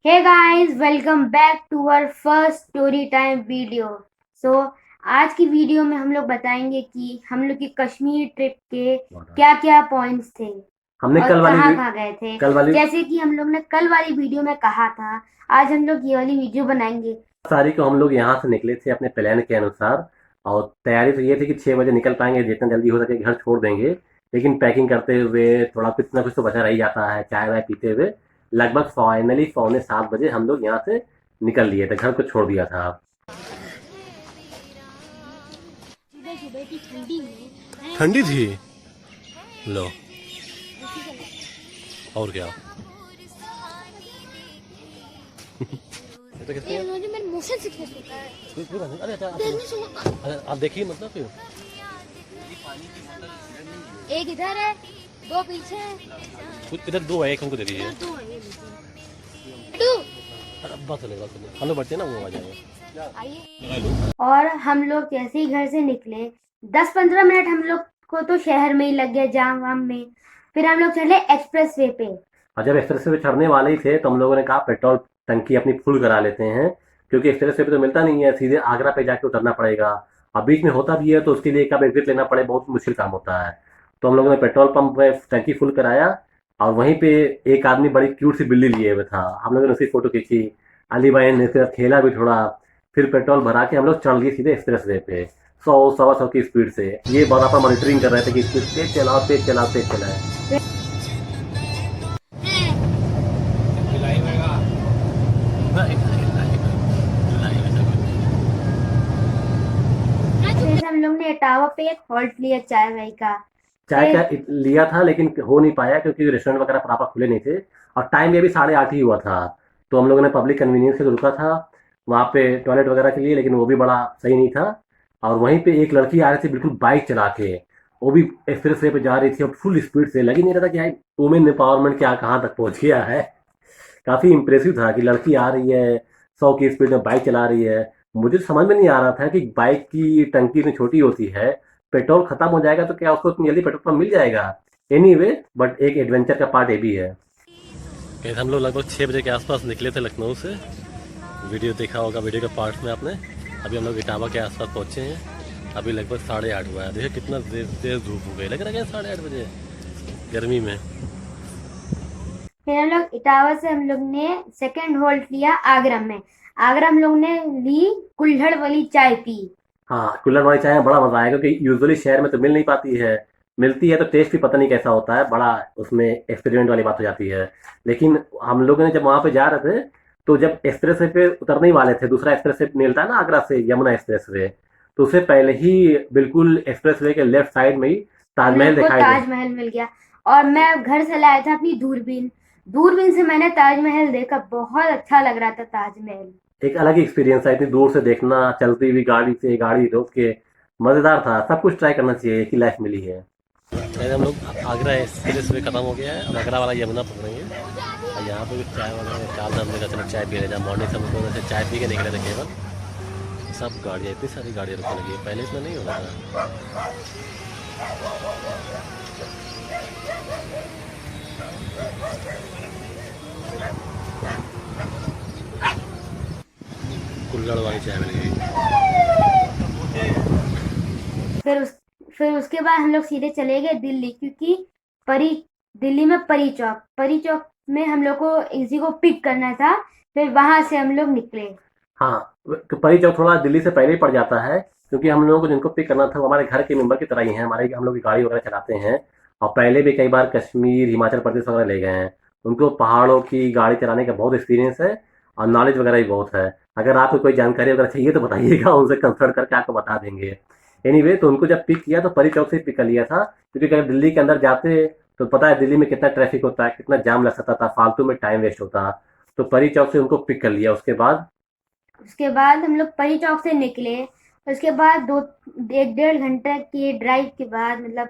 Hey guys, welcome back to our first story time video. So आज की video में हम लोग बताएंगे कि हम लोग की कश्मीर ट्रिप के क्या क्या पॉइंट्स थे हमने और कल वाली कहाँ कहाँ गए थे। कल वाली जैसे कि हम लोग ने कल वाली वीडियो में कहा था, आज हम लोग ये वाली वीडियो बनाएंगे। सारी को हम लोग यहाँ से निकले थे अपने प्लान के अनुसार। और तैयारी तो ये थी कि 6 बजे निकल पाएंगे, जितना जल्दी हो सके घर छोड़ देंगे। लेकिन पैकिंग करते हुए थोड़ा कुछ ना कुछ तो बचा रह जाता है, चाय वाय पीते हुए लगभग फाइनली 6:45 हम लोग यहाँ से निकल लिए थे, घर को छोड़ दिया था। ठंडी थी। लो और क्या। तो कितने मेरे मोशन सिकनेस होता है। अरे आप देखिए मतलब फिर एक इधर है, दो पीछे है, कुछ इधर दो है, एक हमको दे दीजिए। दो है ये बात चलेगा, हम लोग बढ़ते हैं ना, वो आ जाएंगे। आइए। और हम लोग जैसे ही घर से निकले 10-15 मिनट हम लोग को तो शहर में ही लग गया, जाम वाम में। फिर हम लोग चले एक्सप्रेस वे पे। और जब एक्सप्रेस वे चढ़ने वाले ही थे तो हम लोगों ने कहा पेट्रोल टंकी अपनी फुल करा लेते हैं, क्योंकि एक्सप्रेस वे पे तो मिलता नहीं है, सीधे आगरा पे जाके उतरना पड़ेगा। अब बीच में होता भी है तो उसके लिए कब एग्जिट लेना पड़े, बहुत मुश्किल काम होता है। तो हम लोगों ने पेट्रोल पंप पे टंकी फुल कराया और वहीं पे एक आदमी बड़ी क्यूट सी बिल्ली लिए हुए था, हम लोगों ने उसकी फोटो खींची। अली भाई ने फिर खेला भी थोड़ा। फिर पेट्रोल भरा के हम लोग चढ़ गए सीधे एक्सप्रेस वे पे 100 सवा 100 की स्पीड से। ये बराबर मॉनिटरिंग कर रहे थे कि स्पीड तेज चलाओ तेज चलाओ तेज चलाए। जैसे हम लोग ने इटावा पे एक हॉल्ट लिया चाय वाय का। चाय फिर का लिया था लेकिन हो नहीं पाया क्योंकि रेस्टोरेंट वगैरह प्रॉपर खुले नहीं थे और टाइम भी अभी 8:30 ही हुआ था। तो हम लोगों ने पब्लिक कन्वीनियंस से रुका था वहाँ पे टॉयलेट वगैरह के लिए, लेकिन वो भी बड़ा सही नहीं था। और वहीं पे एक लड़की आ रही थी बिल्कुल बाइक चला के, वो भी एक्सप्रेस वे पे जा रही थी और फुल स्पीड से। लग ही नहीं रहा था कि यार वुमेन एम्पावरमेंट क्या कहाँ तक पहुँच गया है। काफ़ी इंप्रेसिव था कि लड़की आ रही है 100 की स्पीड में बाइक चला रही है। मुझे समझ में नहीं आ रहा था कि बाइक की टंकी इतनी छोटी होती है, पेट्रोल खत्म हो जाएगा तो क्या उसको इतनी जल्दी पेट्रोल पंप मिल जाएगा। एनीवे बट एक एडवेंचर का पार्ट ये भी है। हम लोग लगभग 6 बजे के आसपास निकले थे लखनऊ से। वीडियो देखा होगा, वीडियो के पार्ट में आपने। अभी हम लोग इटावा के आसपास पहुंचे हैं। अभी लगभग 8:30 हुआ है। देखिए कितना तेज धूप हो गई, लग रहा है 8:30 बजे गर्मी में। फिर हम लोग इटावा से हम लोग ने सेकंड होल्ड लिया आगरा में। आगरा हम लोग ने ली कुल्हड़ वाली चाय पी। हाँ, कुल्हड़ वाली चाय में बड़ा मजा आया क्योंकि यूजुअली शहर में तो मिल नहीं पाती है। मिलती है तो टेस्ट भी पता नहीं कैसा होता है, बड़ा उसमें एक्सपेरिमेंट वाली बात हो जाती है। लेकिन हम लोगों ने जब वहां पे जा रहे थे तो जब एक्सप्रेस वे पे उतरने ही वाले थे, दूसरा एक्सप्रेस वे मिलता है ना आगरा से, यमुना एक्सप्रेस वे, तो उससे पहले ही बिल्कुल एक्सप्रेस वे के लेफ्ट साइड में ही हम ताजमहल लोग को दिखाई दे। ताजमहल मिल गया और मैं घर से लाया था अपनी दूरबीन। दूरबीन से मैंने ताजमहल देखा, बहुत अच्छा लग रहा था ताजमहल। एक अलग ही एक्सपीरियंस था, इतनी दूर से देखना, चलती हुई गाड़ी से, गाड़ी रोक के, मजेदार था। सब कुछ ट्राई करना चाहिए, एक ही लाइफ मिली है। हम लोग आगरा एक्सप्रेस वे खत्म हो गया है, अब आगरा वाला यमुना पकड़ेंगे। और यहाँ पे चाय वगैरह चाल हमने कहा चलो चाय पी रहे, जहाँ मॉर्निंग से हम लोग वैसे चाय पी के निकले थे केवल। सब गाड़ियाँ, इतनी सारी गाड़ियाँ रुकने लगी है, पहले इतना नहीं होता था। कुल्हड़ वाली चाय मिल गई। फिर उस फिर उसके बाद हम लोग सीधे चले गए दिल्ली, क्योंकि परी दिल्ली में परी चौक में हम लोग को किसी को पिक करना था। फिर वहां से हम लोग निकले। हाँ, तो परी चौक थोड़ा दिल्ली से पहले ही पड़ जाता है, क्योंकि हम लोगों को जिनको पिक करना था वो हमारे घर के मेंबर की तरह ही हैं, हमारे हम लोग की गाड़ी वगैरह चलाते हैं और पहले भी कई बार कश्मीर हिमाचल प्रदेश वगैरह ले गए हैं। उनको पहाड़ों की गाड़ी चलाने का बहुत एक्सपीरियंस है और नॉलेज वगैरह भी बहुत है। अगर आपको कोई जानकारी वगैरह चाहिए तो बताइएगा, उनसे कंसल्ट करके आपको बता देंगे। एनीवे तो उनको जब पिक किया तो परी चौक से पिक कर लिया था, क्योंकि अगर दिल्ली के अंदर जाते तो पता है दिल्ली में कितना ट्रैफिक होता है, कितना जाम लग सकता था, फालतू में टाइम वेस्ट होता। तो परी चौक से उनको पिक कर लिया। उसके बाद हम लोग परी चौक से निकले। उसके बाद 1-1.5 घंटे की ड्राइव के बाद, मतलब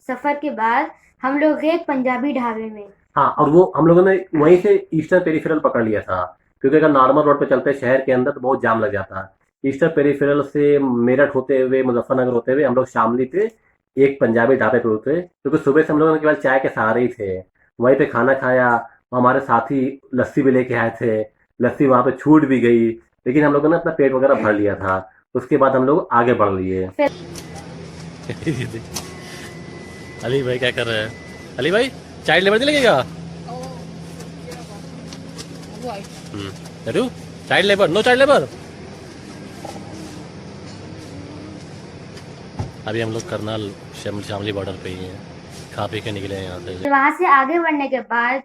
सफर के बाद, हम लोग गए एक पंजाबी ढाबे में। हाँ, और वो हम लोगों ने वहीं से ईस्टर्न पेरिफेरल पकड़ लिया था, क्योंकि अगर नॉर्मल रोड पे चलते शहर के अंदर तो बहुत जाम लग जाता। ईस्टर्न पेरिफेरल से मेरठ होते हुए मुजफ्फरनगर होते हुए हम लोग शामली पे एक पंजाबी ढाबे पे उतरे, क्योंकि सुबह से हम लोगों ने केवल चाय के सहारे ही थे। वहीं पे खाना खाया, हमारे साथी लस्सी भी लेके आए थे, लस्सी वहां पे छूट भी गई, लेकिन हम लोगों ने अपना पेट वगैरह भर लिया था। उसके बाद हम लोग आगे बढ़ लिए। अली भाई क्या कर रहे हैं? अली भाई चाइल्ड लेबर नहीं लगेगा? लड्डू child labour, no child labour. अभी हम लोग करनाल शामली बॉर्डर पे ही हैं, खा पी के निकले हैं यहाँ से। वहां से आगे बढ़ने के बाद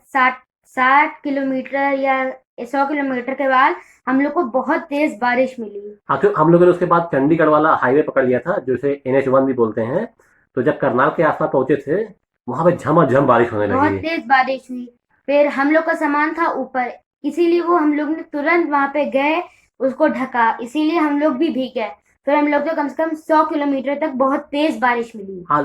60 किलोमीटर या 100 किलोमीटर के बाद हम लोग को बहुत तेज बारिश मिली। हाँ, तो हम लोगों ने उसके बाद चंडीगढ़ वाला हाईवे पकड़ लिया था, जिसे NH1 भी बोलते हैं। तो जब करनाल के आसपास पहुंचे थे, वहां पे झमाझम बारिश होने बहुत लगी। तेज बारिश हुई। फिर हम लोग का सामान था ऊपर, इसीलिए वो हम लोग ने तुरंत वहां पे गए, उसको ढका, इसीलिए हम लोग भी भीग गए। फिर हम लोग को कम से कम 100 किलोमीटर तक बहुत तेज बारिश मिली। हाँ,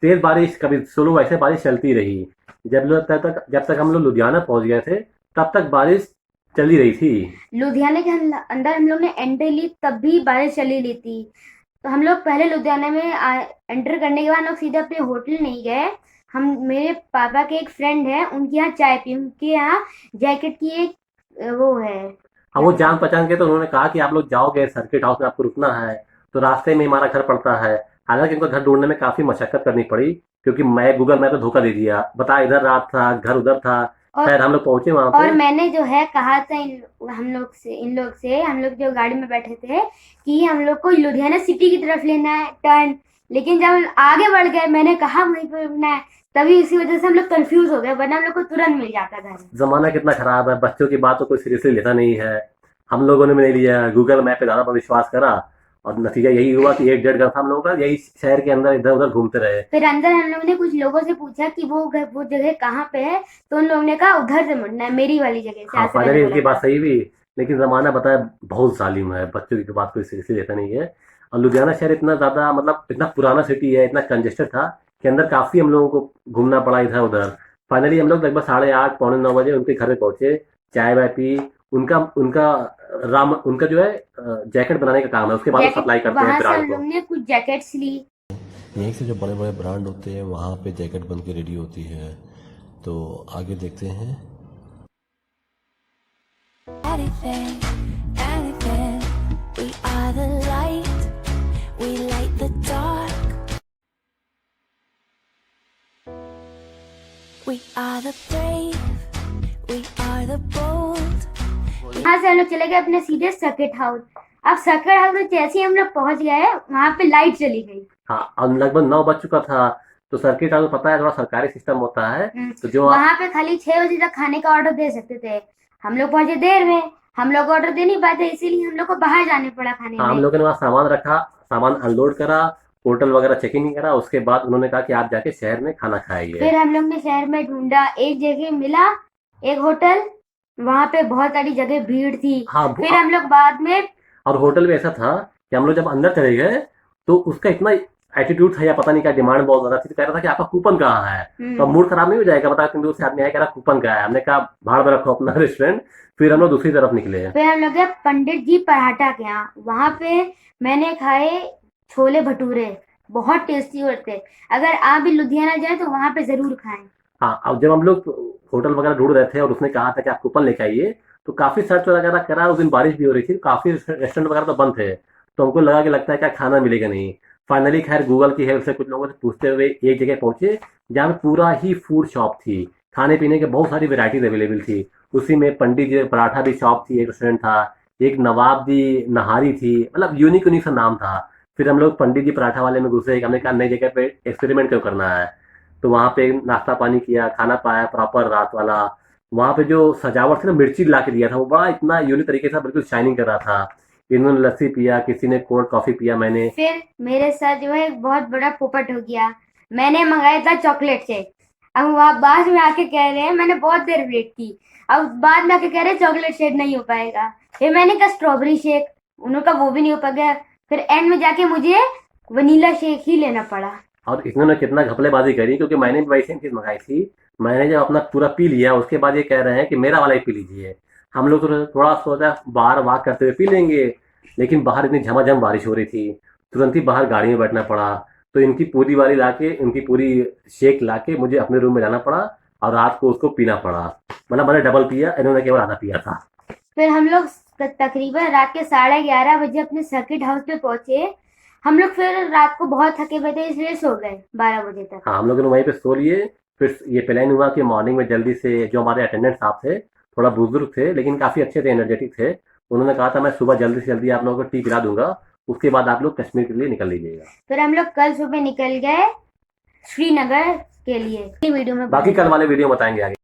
तेज बारिश कभी शुरू, वैसे बारिश चलती रही। जब तक हम लोग लुधियाना पहुंच गए थे, तब तक बारिश चली रही थी। लुधियाना के अंदर हम लोग ने एंट्री ली, तब भी बारिश चली रही थी। तो हम लोग पहले लुधियाना में एंटर करने के बाद लोग सीधे अपने होटल नहीं गए। हम मेरे पापा के एक फ्रेंड है, उनके यहाँ चाय पी, उनके यहाँ जैकेट की एक वो है। हाँ, वो जान पहचान के, तो उन्होंने कहा कि आप लोग जाओगे सर्किट हाउस में, आपको रुकना है, तो रास्ते में हमारा घर पड़ता है। हालांकि उनको घर ढूंढने में काफी मशक्कत करनी पड़ी, क्योंकि मैं गूगल मैप पे धोखा दे दिया, बता इधर रात था, घर उधर था। और खैर हम लोग पहुंचे वहां और पे। मैंने जो है कहा था इन लोग से हम लोग जो गाड़ी में बैठे थे कि हम लोग को लुधियाना सिटी की तरफ लेना है टर्न। लेकिन जब हम आगे बढ़ गए, मैंने कहा वहीं पर रुकना है, तभी इसी वजह से हम लोग कंफ्यूज हो गए, वरना हम लोग को तुरंत मिल जाता घर। जमाना कितना खराब है, बच्चों की बात तो कोई सीरियसली लेता नहीं है। हम लोगों ने भी नहीं लिया, गूगल मैप पे ज्यादा विश्वास करा, और नतीजा यही हुआ कि 1-1.5 घंटा हम लोगों का यही शहर के अंदर इधर उधर घूमते रहे। फिर अंदर हम लोगों ने कुछ लोगों से पूछा कि वो जगह कहाँ पे है, तो उन लोगों ने कहा उधर से मुड़ना है, मेरी वाली जगह से। हाँ, ऐसे मैंने फाइनली बोला उनकी बात था। सही भी, लेकिन जमाना बताया बहुत जालिम है, बच्चों की बात कोई सीरियसली लेता नहीं है। और लुधियाना शहर इतना ज्यादा, मतलब इतना पुराना सिटी है, इतना कंजेस्टेड था कि अंदर काफी हम लोगों को घूमना पड़ा इधर उधर। फाइनली हम लोग लगभग 8:30 पौने 9 बजे उनके घर पे पहुंचे, चाय वाय पी। उनका उनका जो है जैकेट बनाने का काम है, उसके बाद सप्लाई करते हैं वहां से हम ब्रांड को। लोग ने कुछ जैकेट्स ली। यहीं से जो बड़े बड़े ब्रांड होते हैं वहाँ पे जैकेट बन के रेडी होती है। तो आगे देखते हैं। Anything, anything. We are the light. We light the dark. We are the brave. We are the bold. वहां से हम लोग चले गए अपने सीधे सर्किट हाउस। अब सर्किट हाउस में जैसे ही हम लोग पहुंच गए, वहां पे लाइट चली गई। हाँ, अब लगभग 9 बज चुका था। तो सर्किट हाउस पता है थोड़ा सरकारी सिस्टम होता है, तो जो वहां पे खाली 6 बजे तक खाने का ऑर्डर दे सकते थे। हम लोग पहुंचे देर में, हम लोग ऑर्डर दे नहीं पाते, इसीलिए हम लोग को बाहर जाने पड़ा खाने हाँ, हम में। लोगों ने वहाँ सामान रखा, सामान अनलोड करा, होटल वगैरह चेक इन करा। उसके बाद उन्होंने कहा कि आप जाके शहर में खाना खाइए। फिर हम लोग ने शहर में ढूंढा, एक जगह मिला, एक होटल। वहां पे बहुत सारी जगह भीड़ थी। हाँ, फिर हम लोग बाद में और होटल भी ऐसा था कि हम लोग जब अंदर चले गए, तो उसका इतना एटीट्यूड था या पता नहीं क्या, डिमांड बहुत ज्यादा थी। तो कह रहा था कि आपका कूपन कहाँ है। तो अब मूड खराब नहीं हो जाएगा, बता इतनी दूर से आदमी आया, कह रहा कूपन कहाँ है। हमने कहा भाड़ में रखो अपना रेस्टोरेंट। फिर हम लोग दूसरी तरफ निकले। फिर हम लोग गए पंडित जी पराठा के यहाँ। वहां पे मैंने खाए छोले भटूरे, बहुत टेस्टी होते। अगर आप भी लुधियाना जाए तो वहां पे जरूर खाएं। हाँ, अब जब हम लोग होटल वगैरह ढूंढ रहे थे और उसने कहा था कि आप कूपन लेके आइए, तो काफी सर्च वगैरह करा। उस दिन बारिश भी हो रही थी, काफी रेस्टोरेंट वगैरह तो बंद थे, तो हमको लगा कि लगता है क्या खाना मिलेगा नहीं। फाइनली खैर गूगल की हेल्प से कुछ लोगों से पूछते हुए एक जगह पहुंचे, जहाँ पे पूरा ही फूड शॉप थी, खाने पीने के बहुत सारी वेराइटीज अवेलेबल थी। उसी में पंडित जी पराठा भी शॉप थी, एक रेस्टोरेंट था, एक नवाब जी नहारी थी, मतलब यूनिक यूनिक सा नाम था। फिर हम लोग पंडित जी पराठा वाले में घुसे। हमने कहा नई जगह पे एक्सपेरिमेंट क्यों करना है। तो वहाँ पे नाश्ता पानी किया, खाना पाया प्रॉपर रात वाला। वहाँ पे जो सजावट थी ना, मिर्ची ला के दिया था, वो बड़ा इतना यूनिक तरीके से बिल्कुल शाइनिंग कर रहा था। इन्होंने लस्सी पिया, किसी ने कोल्ड कॉफी पिया। मैंने फिर मेरे साथ जो है एक बहुत बड़ा पोपट हो गया। मैंने मंगाया था चॉकलेट शेक। अब वहाँ बाद में आके कह रहे हैं, मैंने बहुत देर वेट की, अब बाद में आके कह रहे हैं चॉकलेट शेक नहीं हो पाएगा। फिर मैंने कहा स्ट्रॉबेरी शेक, उन्होंने कहा वो भी नहीं हो पाएगा। फिर एंड में जाके मुझे वनीला शेक ही लेना पड़ा। और इन्होंने कितना घपलेबाजी करी, क्योंकि मैंने भी वैसे चीज मंगाई थी। मैंने जब अपना पूरा पी लिया, उसके बाद ये कह रहे हैं कि मेरा वाला ही पी लीजिए। हम लोग तो थोड़ा सोचा बाहर वॉक करते हुए पी लेंगे, लेकिन बाहर इतनी झमाझम बारिश हो रही थी, तुरंत ही बाहर गाड़ी में बैठना पड़ा। तो इनकी पूरी वाली लाके, इनकी पूरी शेक लाके मुझे अपने रूम में जाना पड़ा। और रात को उसको पीना पड़ा। मतलब मैंने डबल पिया, इन्होंने केवल आधा पिया था। फिर हम लोग तकरीबन रात के 11:30 बजे अपने सर्किट हाउस पे पहुंचे। हम लोग फिर रात को बहुत थके हुए थे इसलिए सो गए 12 बजे तक। हाँ, हम लोगों ने वहीं पे सो लिए। फिर ये प्लान हुआ कि मॉर्निंग में जल्दी से, जो हमारे अटेंडेंट साहब थे, थोड़ा बुजुर्ग थे लेकिन काफ़ी अच्छे थे, एनर्जेटिक थे, उन्होंने कहा था मैं सुबह जल्दी से जल्दी आप लोगों को टी पिला दूंगा, उसके बाद आप लोग कश्मीर के लिए निकल लीजिएगा। फिर हम लोग कल सुबह निकल गए श्रीनगर के लिए। वीडियो में बाकी कल वाले वीडियो बताएंगे आगे।